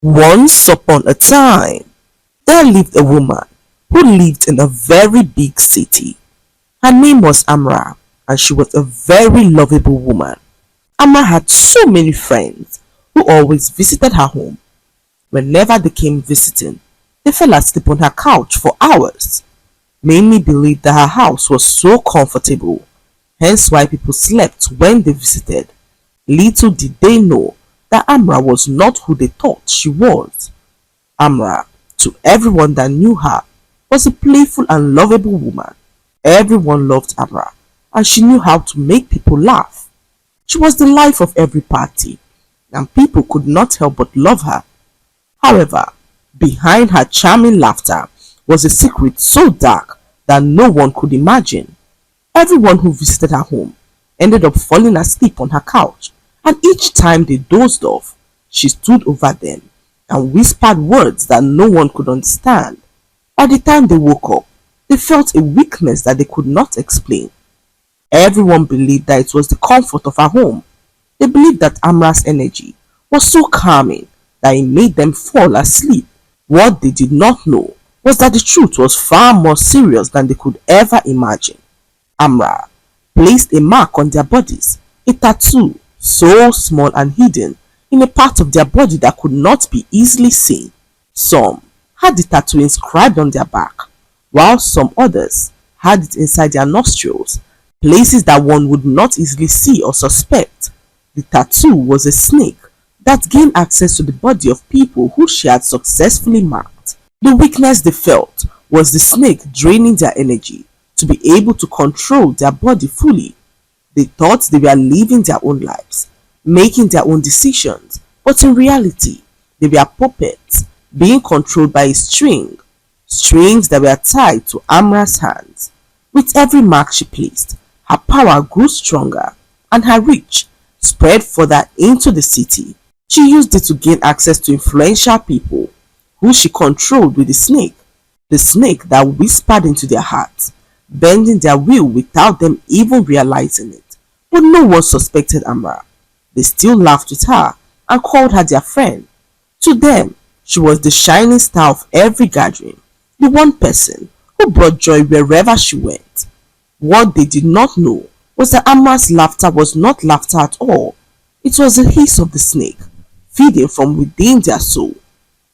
Once upon a time, there lived a woman who lived in a very big city. Her name was Amra, and she was a very lovable woman. Amra had so many friends who always visited her home. Whenever they came visiting, they fell asleep on her couch for hours. Many believed that her house was so comfortable, hence why people slept when they visited. Little did they know that Amra was not who they thought she was. Amra, to everyone that knew her, was a playful and lovable woman. Everyone loved Amra, and she knew how to make people laugh. She was the life of every party, and people could not help but love her. However, behind her charming laughter was a secret so dark that no one could imagine. Everyone who visited her home ended up falling asleep on her couch, and each time they dozed off, she stood over them and whispered words that no one could understand. By the time they woke up, they felt a weakness that they could not explain. Everyone believed that it was the comfort of her home. They believed that Amra's energy was so calming that it made them fall asleep. What they did not know was that the truth was far more serious than they could ever imagine. Amra placed a mark on their bodies, a tattoo so small and hidden in a part of their body that could not be easily seen. Some had the tattoo inscribed on their back, while some others had it inside their nostrils, places that one would not easily see or suspect. The tattoo was a snake that gained access to the body of people who she had successfully marked. The weakness they felt was the snake draining their energy to be able to control their body fully. They thought they were living their own lives, making their own decisions, but in reality, they were puppets being controlled by a string, strings that were tied to Amra's hands. With every mark she placed, her power grew stronger and her reach spread further into the city. She used it to gain access to influential people who she controlled with the snake that whispered into their hearts, bending their will without them even realizing it. But no one suspected Amra. They still laughed with her and called her their friend. To them, she was the shining star of every gathering, the one person who brought joy wherever she went. What they did not know was that Amra's laughter was not laughter at all. It was the hiss of the snake, feeding from within their soul.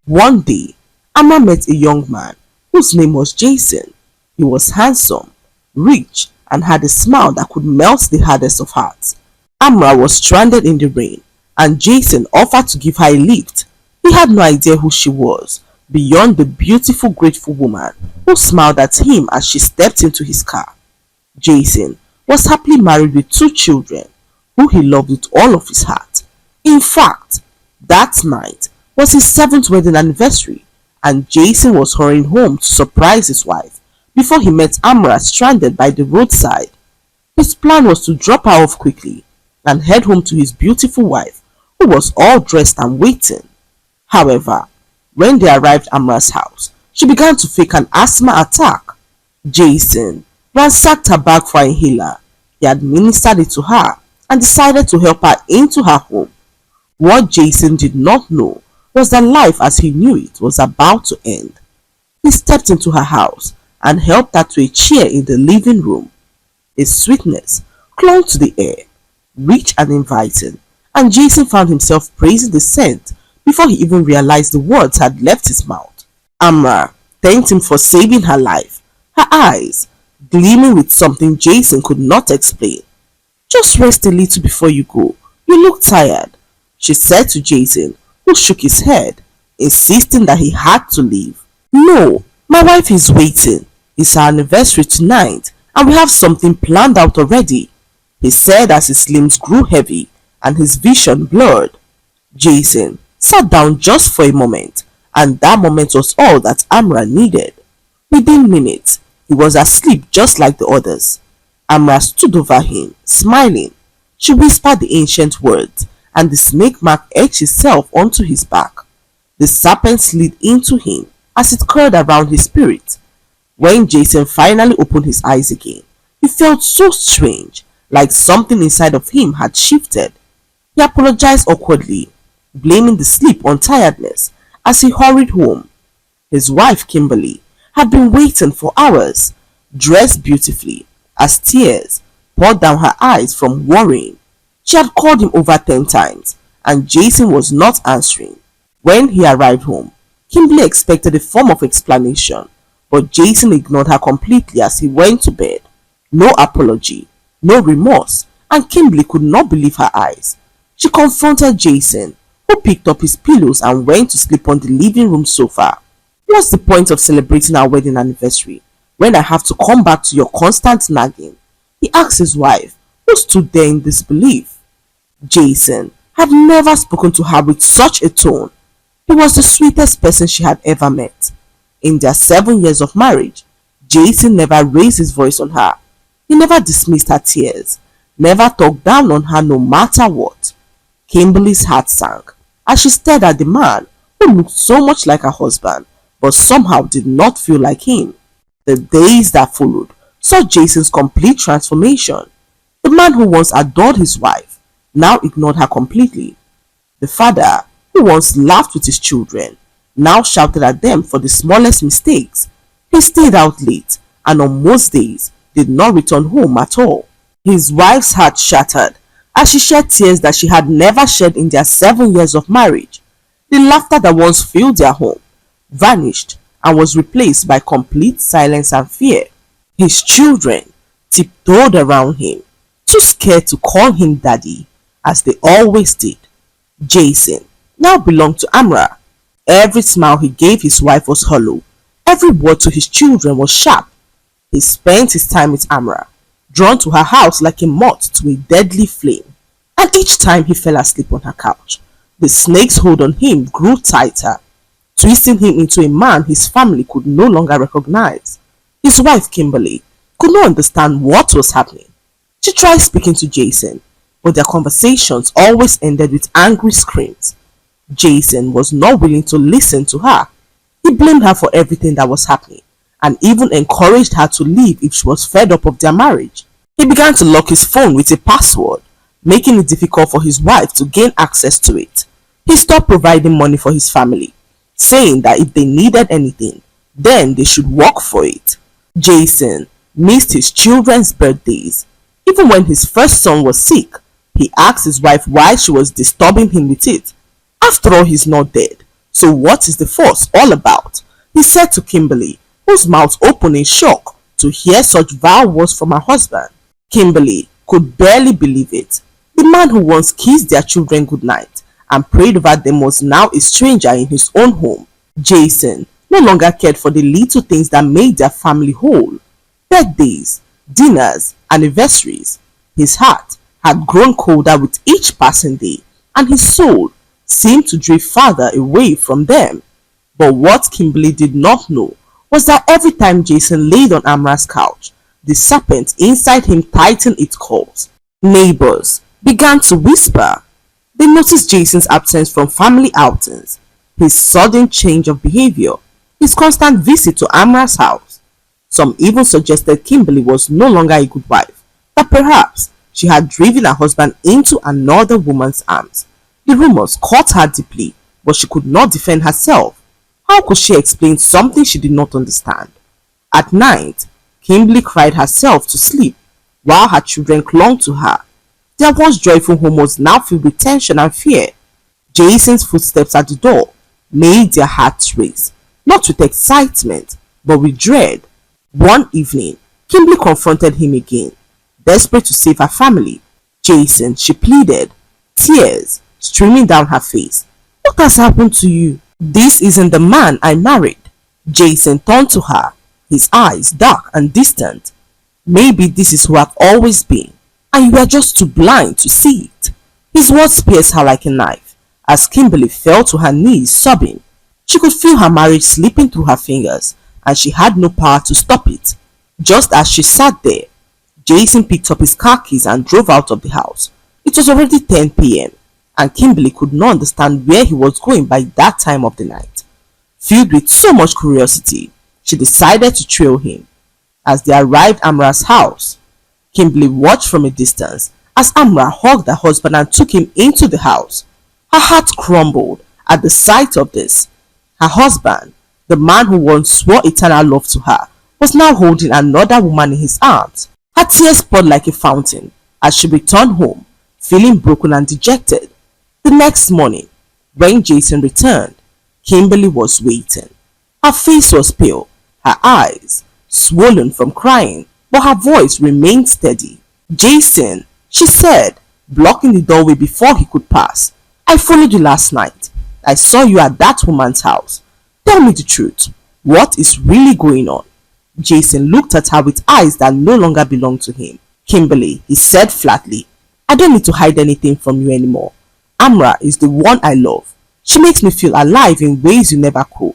One day, Amra met a young man whose name was Jason. He was handsome, rich, and had a smile that could melt the hardest of hearts. Amra was stranded in the rain, and Jason offered to give her a lift. He had no idea who she was, beyond the beautiful, grateful woman who smiled at him as she stepped into his car. Jason was happily married with 2 children, who he loved with all of his heart. In fact, that night was his 7th wedding anniversary, and Jason was hurrying home to surprise his wife before he met Amra stranded by the roadside. His plan was to drop her off quickly and head home to his beautiful wife, who was all dressed and waiting. However, when they arrived at Amra's house, she began to fake an asthma attack. Jason ransacked her bag for an inhaler. He administered it to her and decided to help her into her home. What Jason did not know was that life as he knew it was about to end. He stepped into her house and helped her to a chair in the living room. His sweetness clung to the air, rich and inviting, and Jason found himself praising the scent before he even realized the words had left his mouth. Amra thanked him for saving her life, her eyes gleaming with something Jason could not explain. "Just rest a little before you go. You look tired," she said to Jason, who shook his head, insisting that he had to leave. "No, my wife is waiting. It's our anniversary tonight, and we have something planned out already," he said as his limbs grew heavy and his vision blurred. Jason sat down just for a moment, and that moment was all that Amra needed. Within minutes, he was asleep just like the others. Amra stood over him, smiling. She whispered the ancient words, and the snake mark etched itself onto his back. The serpent slid into him as it curled around his spirit. When Jason finally opened his eyes again, he felt so strange, like something inside of him had shifted. He apologized awkwardly, blaming the sleep on tiredness, as he hurried home. His wife, Kimberly, had been waiting for hours, dressed beautifully, as tears poured down her eyes from worrying. She had called him over 10 times, and Jason was not answering. When he arrived home, Kimberly expected a form of explanation, but Jason ignored her completely as he went to bed. No apology, no remorse, and Kimberly could not believe her eyes. She confronted Jason, who picked up his pillows and went to sleep on the living room sofa. What's the point of celebrating our wedding anniversary when I have to come back to your constant nagging? He asked his wife, who stood there in disbelief. Jason had never spoken to her with such a tone. He was the sweetest person she had ever met. In their 7 years of marriage, Jason never raised his voice on her. He never dismissed her tears, never talked down on her no matter what. Kimberly's heart sank as she stared at the man who looked so much like her husband but somehow did not feel like him. The days that followed saw Jason's complete transformation. The man who once adored his wife now ignored her completely. The father who once laughed with his children now shouted at them for the smallest mistakes. He stayed out late and on most days did not return home at all. His wife's heart shattered as she shed tears that she had never shed in their 7 years of marriage. The laughter that once filled their home vanished and was replaced by complete silence and fear. His children tiptoed around him, too scared to call him daddy, as they always did. Jason now belonged to Amra. Every smile he gave his wife was hollow. Every word to his children was sharp. He spent his time with Amra, drawn to her house like a moth to a deadly flame. And each time he fell asleep on her couch, the snake's hold on him grew tighter, twisting him into a man his family could no longer recognize. His wife, Kimberly, could not understand what was happening. She tried speaking to Jason, but their conversations always ended with angry screams. Jason was not willing to listen to her. He blamed her for everything that was happening and even encouraged her to leave if she was fed up of their marriage. He began to lock his phone with a password, making it difficult for his wife to gain access to it. He stopped providing money for his family, saying that if they needed anything, then they should work for it. Jason missed his children's birthdays. Even when his first son was sick, he asked his wife why she was disturbing him with it. After all, he's not dead, so what is the fuss all about? He said to Kimberly, whose mouth opened in shock to hear such vile words from her husband. Kimberly could barely believe it. The man who once kissed their children goodnight and prayed over them was now a stranger in his own home. Jason no longer cared for the little things that made their family whole. Birthdays, dinners, anniversaries. His heart had grown colder with each passing day, and his soul seemed to drift farther away from them. But what Kimberly did not know was that every time Jason laid on Amra's couch, the serpent inside him tightened its claws. Neighbors began to whisper. They noticed Jason's absence from family outings, his sudden change of behavior, his constant visit to Amra's house. Some even suggested Kimberly was no longer a good wife, that perhaps she had driven her husband into another woman's arms. The rumors caught her deeply, but she could not defend herself. How could she explain something she did not understand? At night, Kimberly cried herself to sleep while her children clung to her. Their once joyful home was now filled with tension and fear. Jason's footsteps at the door made their hearts race, not with excitement, but with dread. One evening, Kimberly confronted him again, desperate to save her family. Jason, she pleaded, tears streaming down her face. What has happened to you? This isn't the man I married. Jason turned to her, his eyes dark and distant. Maybe this is who I've always been, and you are just too blind to see it. His words pierced her like a knife as Kimberly fell to her knees sobbing. She could feel her marriage slipping through her fingers, and she had no power to stop it. Just as she sat there, Jason picked up his car keys and drove out of the house. It was already 10 p.m. and Kimberly could not understand where he was going by that time of the night. Filled with so much curiosity, she decided to trail him. As they arrived at Amra's house, Kimberly watched from a distance as Amra hugged her husband and took him into the house. Her heart crumbled at the sight of this. Her husband, the man who once swore eternal love to her, was now holding another woman in his arms. Her tears poured like a fountain as she returned home, feeling broken and dejected. The next morning, when Jason returned, Kimberly was waiting. Her face was pale, her eyes swollen from crying, but her voice remained steady. "Jason," she said, blocking the doorway before he could pass. "I followed you last night. I saw you at that woman's house. Tell me the truth. What is really going on?" Jason looked at her with eyes that no longer belonged to him. "Kimberly," he said flatly, "I don't need to hide anything from you anymore. Amra is the one I love. She makes me feel alive in ways you never could.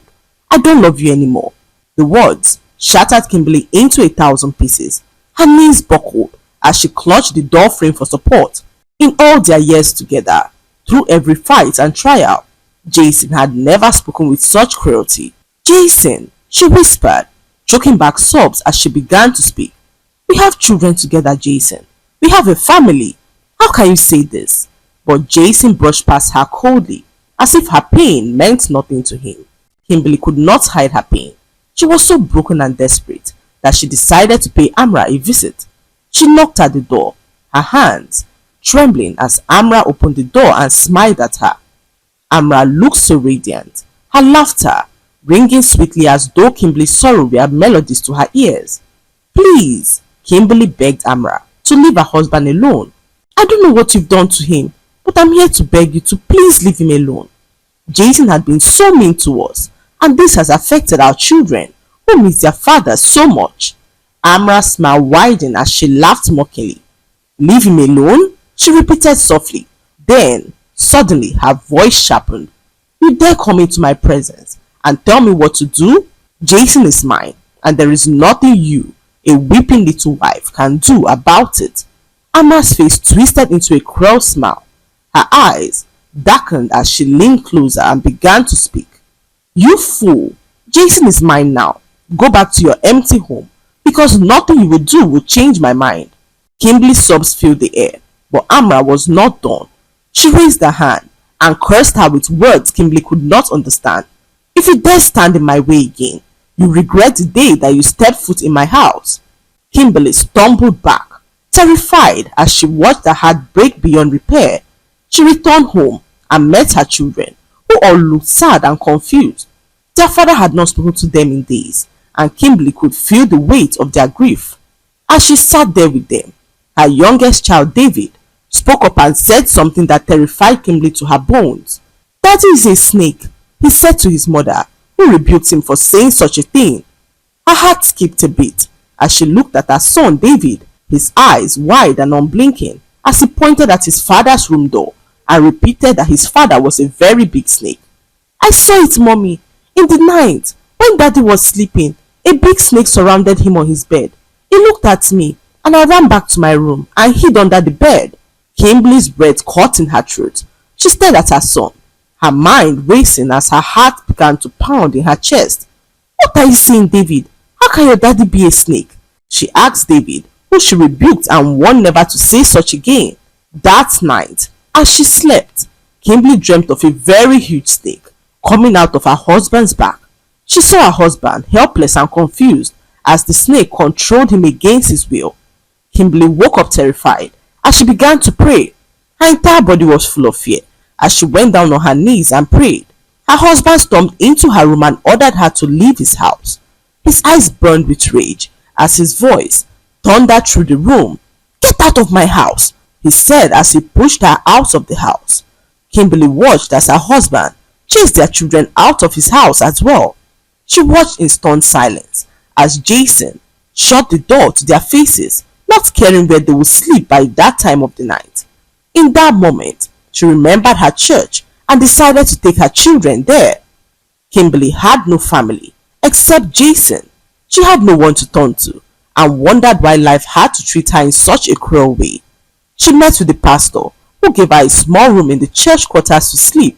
I don't love you anymore." The words shattered Kimberly into 1,000 pieces. Her knees buckled as she clutched the door frame for support. In all their years together, through every fight and trial, Jason had never spoken with such cruelty. "Jason," she whispered, choking back sobs as she began to speak. "We have children together, Jason. We have a family. How can you say this?" But Jason brushed past her coldly, as if her pain meant nothing to him. Kimberly could not hide her pain. She was so broken and desperate that she decided to pay Amra a visit. She knocked at the door, her hands trembling as Amra opened the door and smiled at her. Amra looked so radiant, her laughter ringing sweetly as though Kimberly's sorrow were melodies to her ears. "Please," Kimberly begged Amra to leave her husband alone. "I don't know what you've done to him, but I'm here to beg you to please leave him alone. Jason had been so mean to us, and this has affected our children, who miss their father so much." Amra's smile widened as she laughed mockingly. "Leave him alone?" she repeated softly. Then, suddenly, her voice sharpened. "You dare come into my presence and tell me what to do? Jason is mine, and there is nothing you, a weeping little wife, can do about it." Amra's face twisted into a cruel smile. Her eyes darkened as she leaned closer and began to speak. "You fool! Jason is mine now. Go back to your empty home, because nothing you will do will change my mind." Kimberly's sobs filled the air, but Amra was not done. She raised her hand and cursed her with words Kimberly could not understand. "If you dare stand in my way again, you regret the day that you stepped foot in my house." Kimberly stumbled back, terrified as she watched her heart break beyond repair. She returned home and met her children, who all looked sad and confused. Their father had not spoken to them in days, and Kimberly could feel the weight of their grief. As she sat there with them, her youngest child, David, spoke up and said something that terrified Kimberly to her bones. "Daddy is a snake," he said to his mother, who rebuked him for saying such a thing. Her heart skipped a beat as she looked at her son, David, his eyes wide and unblinking, as he pointed at his father's room door and repeated that his father was a very big snake. "I saw it, Mommy. In the night, when Daddy was sleeping, a big snake surrounded him on his bed. He looked at me, and I ran back to my room and hid under the bed." Kimberly's breath caught in her throat. She stared at her son, her mind racing as her heart began to pound in her chest. "What are you saying, David? How can your daddy be a snake?" she asked David, who she rebuked and warned never to say such again. That night, as she slept, Kimberly dreamt of a very huge snake coming out of her husband's back. She saw her husband helpless and confused as the snake controlled him against his will. Kimberly woke up terrified as she began to pray. Her entire body was full of fear as she went down on her knees and prayed. Her husband stormed into her room and ordered her to leave his house. His eyes burned with rage as his voice thundered through the room. "Get out of my house," he said as he pushed her out of the house. Kimberly watched as her husband chased their children out of his house as well. She watched in stunned silence as Jason shut the door to their faces, not caring where they would sleep by that time of the night. In that moment, she remembered her church and decided to take her children there. Kimberly had no family except Jason. She had no one to turn to and wondered why life had to treat her in such a cruel way. She met with the pastor, who gave her a small room in the church quarters to sleep.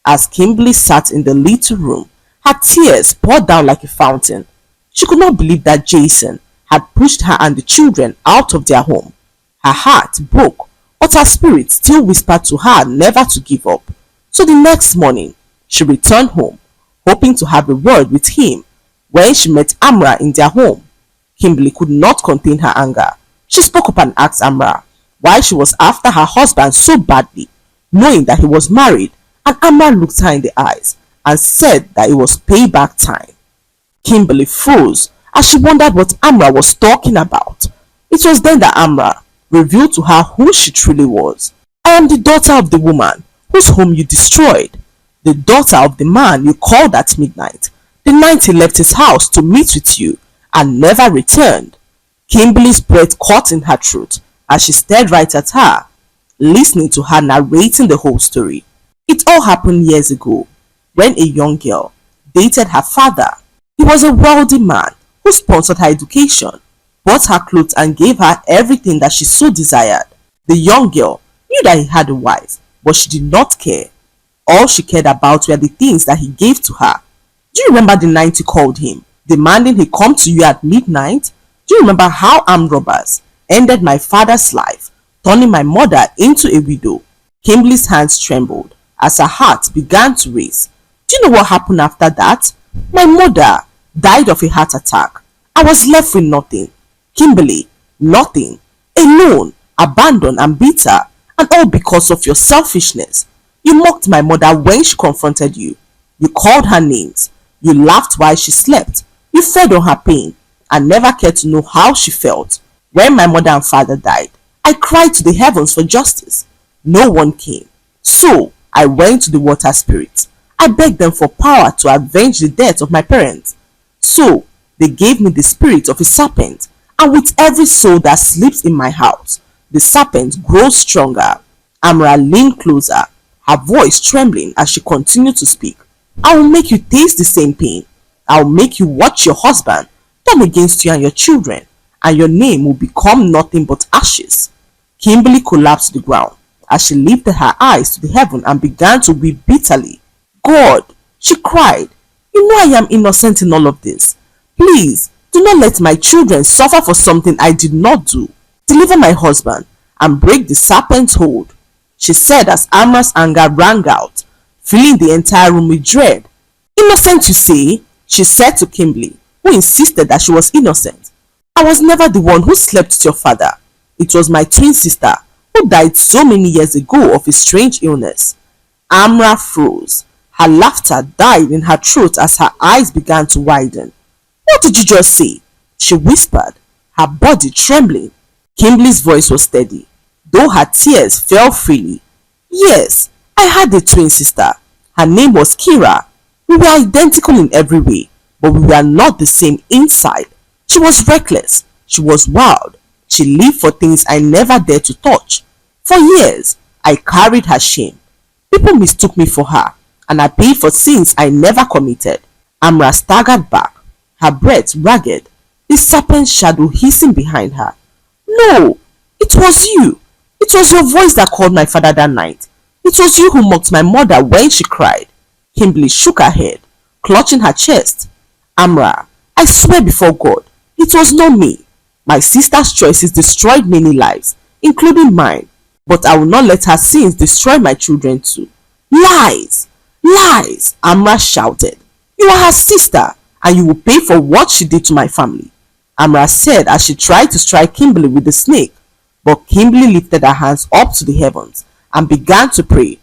As Kimberly sat in the little room, her tears poured down like a fountain. She could not believe that Jason had pushed her and the children out of their home. Her heart broke, but her spirit still whispered to her never to give up. So the next morning, she returned home, hoping to have a word with him when she met Amra in their home. Kimberly could not contain her anger. She spoke up and asked Amra why she was after her husband so badly, knowing that he was married, and Amra looked her in the eyes and said that it was payback time. Kimberly froze as she wondered what Amra was talking about. It was then that Amra revealed to her who she truly was. I am the daughter of the woman whose home you destroyed, the daughter of the man you called at midnight, the night he left his house to meet with you and never returned. Kimberly's breath caught in her throat as she stared right at her, listening to her narrating the whole story. It all happened years ago when a young girl dated her father. He was a wealthy man who sponsored her education, bought her clothes and gave her everything that she so desired. The young girl knew that he had a wife, but she did not care. All she cared about were the things that he gave to her. Do you remember the night you called him, demanding he come to you at midnight? Do you remember how armed robbers ended my father's life, turning my mother into a widow? Kimberly's hands trembled as her heart began to race. Do you know what happened after that? My mother died of a heart attack. I was left with nothing. Kimberly, nothing. Alone, abandoned and bitter, and all because of your selfishness. You mocked my mother when she confronted you. You called her names. You laughed while she slept. You fed on her pain and never cared to know how she felt. When my mother and father died, I cried to the heavens for justice. No one came. So I went to the water spirits. I begged them for power to avenge the death of my parents. So they gave me the spirit of a serpent, and with every soul that sleeps in my house, the serpent grows stronger. Amra leaned closer, her voice trembling as she continued to speak. I will make you taste the same pain. I will make you watch your husband turn against you and your children, and your name will become nothing but ashes. Kimberly collapsed to the ground as she lifted her eyes to the heaven and began to weep bitterly. God, she cried, you know I am innocent in all of this. Please, do not let my children suffer for something I did not do. Deliver my husband and break the serpent's hold, she said as Amra's anger rang out, filling the entire room with dread. Innocent, you say? She said to Kimberly, who insisted that she was innocent. I was never the one who slept with your father. It was my twin sister who died so many years ago of a strange illness. Amra froze. Her laughter died in her throat as her eyes began to widen. What did you just say? She whispered, her body trembling. Kimberly's voice was steady, though her tears fell freely. Yes, I had a twin sister. Her name was Kira. We were identical in every way, but we were not the same inside. She was reckless. She was wild. She lived for things I never dared to touch. For years, I carried her shame. People mistook me for her, and I paid for sins I never committed. Amra staggered back, her breath ragged, the serpent's shadow hissing behind her. No, it was you. It was your voice that called my father that night. It was you who mocked my mother when she cried. Kimberly shook her head, clutching her chest. Amra, I swear before God, it was not me. My sister's choices destroyed many lives, including mine, but I will not let her sins destroy my children too. Lies! Lies! Amra shouted. You are her sister, and you will pay for what she did to my family, Amra said as she tried to strike Kimberly with the snake, but Kimberly lifted her hands up to the heavens and began to pray.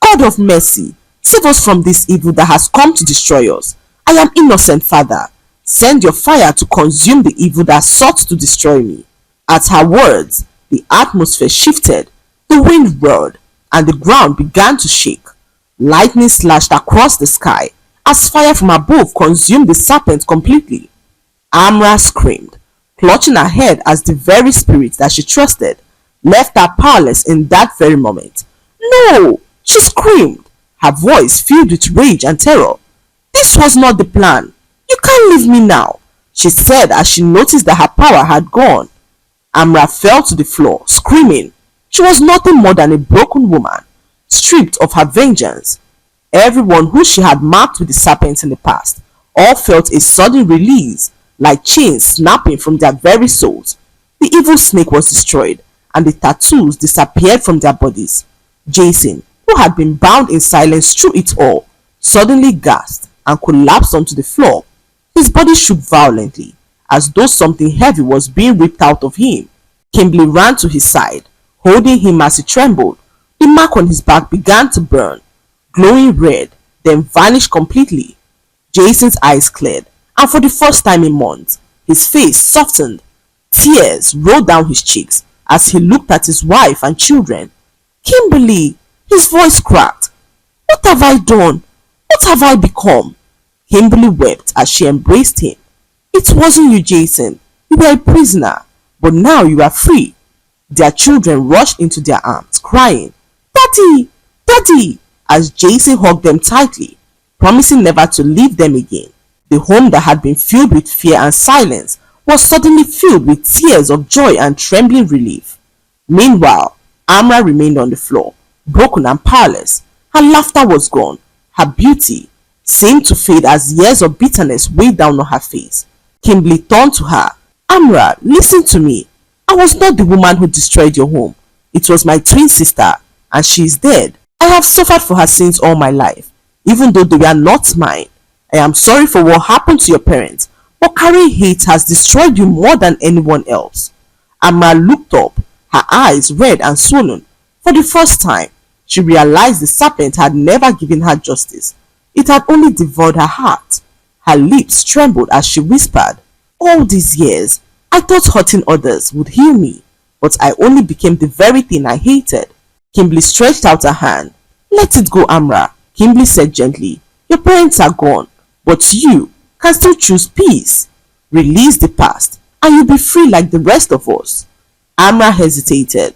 God of mercy, save us from this evil that has come to destroy us. I am innocent, Father. Send your fire to consume the evil that sought to destroy me. At her words, the atmosphere shifted, the wind roared, and the ground began to shake. Lightning slashed across the sky as fire from above consumed the serpent completely. Amra screamed, clutching her head as the very spirit that she trusted left her powerless in that very moment. No! She screamed, her voice filled with rage and terror. This was not the plan. You can't leave me now, she said as she noticed that her power had gone. Amra fell to the floor, screaming. She was nothing more than a broken woman, stripped of her vengeance. Everyone who she had marked with the serpent in the past all felt a sudden release, like chains snapping from their very souls. The evil snake was destroyed, and the tattoos disappeared from their bodies. Jason, who had been bound in silence through it all, suddenly gasped. and collapsed onto the floor. His body shook violently, as though something heavy was being ripped out of him. Kimberly ran to his side, holding him as he trembled. The mark on his back began to burn, glowing red, then vanished completely. Jason's eyes cleared, and for the first time in months, his face softened. Tears rolled down his cheeks as he looked at his wife and children. Kimberly, his voice cracked. What have I done? What have I become? Kimberly wept as she embraced him. It wasn't you, Jason. You were a prisoner, but now you are free. Their children rushed into their arms, crying, Daddy! Daddy! As Jason hugged them tightly, promising never to leave them again. The home that had been filled with fear and silence was suddenly filled with tears of joy and trembling relief. Meanwhile, Amra remained on the floor, broken and powerless. Her laughter was gone. Her beauty seemed to fade as years of bitterness weighed down on her face. Kimberly turned to her. Amra, listen to me. I was not the woman who destroyed your home. It was my twin sister, and she is dead. I have suffered for her sins all my life, even though they were not mine. I am sorry for what happened to your parents, but carrying hate has destroyed you more than anyone else. Amra looked up, her eyes red and swollen. For the first time, she realized the serpent had never given her justice. It had only devoured her heart. Her lips trembled as she whispered, all these years, I thought hurting others would heal me, but I only became the very thing I hated. Kimberly stretched out her hand. Let it go, Amra, Kimberly said gently. Your parents are gone, but you can still choose peace. Release the past, and you'll be free like the rest of us. Amra hesitated.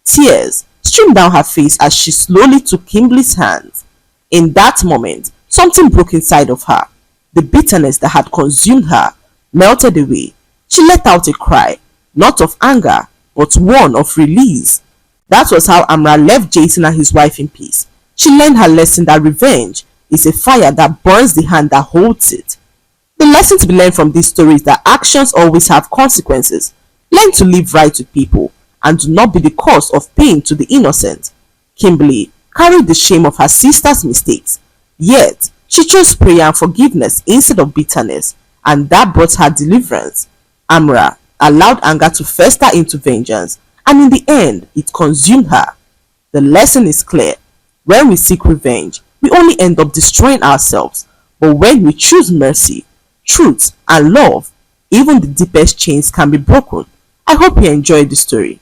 Tears streamed down her face as she slowly took Kimberly's hands. In that moment, something broke inside of her. The bitterness that had consumed her melted away. She let out a cry, not of anger, but one of release. That was how Amra left Jason and his wife in peace. She learned her lesson that revenge is a fire that burns the hand that holds it. The lesson to be learned from this story is that actions always have consequences. Learn to live right with people and do not be the cause of pain to the innocent. Kimberly carried the shame of her sister's mistakes, yet she chose prayer and forgiveness instead of bitterness, and that brought her deliverance. Amra allowed anger to fester into vengeance, and in the end, it consumed her. The lesson is clear. When we seek revenge, we only end up destroying ourselves. But when we choose mercy, truth, and love, even the deepest chains can be broken. I hope you enjoyed the story.